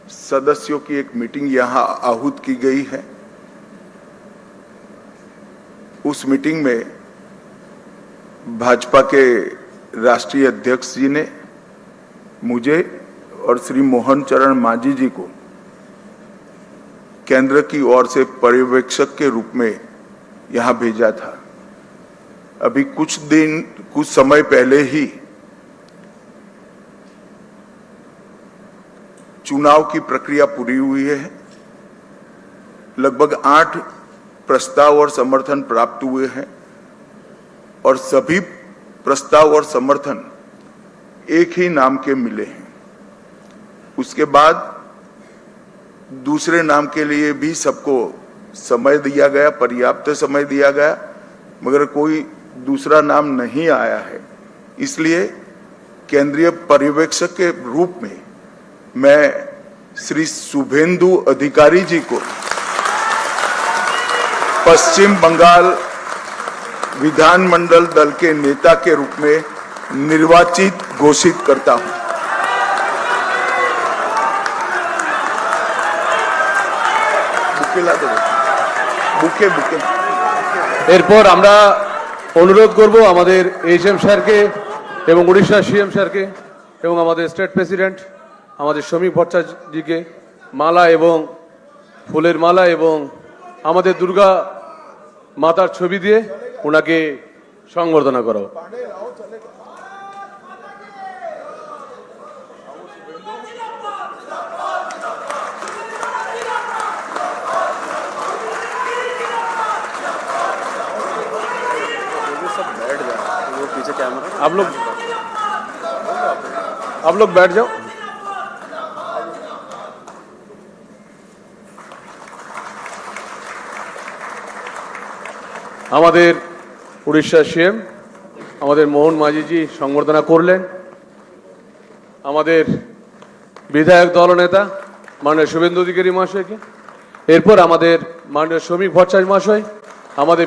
सदस्यों की एक मीटिंग यहां आहूत की गई है। उस मीटिंग में भाजपा के राष्ट्रीय अध्यक्ष जी ने मुझे और श्री मोहन चरण मांझी जी को केंद्र की ओर से पर्यवेक्षक के रूप में यहां भेजा था। अभी कुछ समय पहले ही चुनाव की प्रक्रिया पूरी हुई है। लगभग 8 प्रस्ताव और समर्थन प्राप्त हुए हैं और सभी प्रस्ताव और समर्थन एक ही नाम के मिले हैं। उसके बाद दूसरे नाम के लिए भी सबको समय दिया गया, पर्याप्त समय दिया गया, मगर कोई दूसरा नाम नहीं आया है। इसलिए केंद्रीय पर्यवेक्षक के रूप में मैं श्री शुभेंदु अधिकारी जी को पश्चिम बंगाल विधानमंडल दल के नेता के रूप में निर्वाचित घोषित करता हूं। বুকে এরপর আমরা অনুরোধ করব আমাদের এইচএম স্যারকে এবং উড়িষ্যা সিএম স্যারকে এবং আমাদের স্টেট প্রেসিডেন্ট আমাদের শ্রমিক ভট্টাচার্যজিকে মালা এবং ফুলের মালা এবং আমাদের দুর্গা মাতার ছবি দিয়ে ওনাকে সংবর্ধনা করা। आप लोग बैठ जाओ। আমাদের উড়িষ্যা সিএম আমাদের মোহন মাঝিজি সংবর্ধনা করলেন। আমাদের বিধায়ক দলনেতা মাননীয় শুভেন্দু অধিকারী মহাশয়কে, এরপর আমাদের মাননীয় শ্রমিক ভট্টাচার্য মহাশয়, আমাদের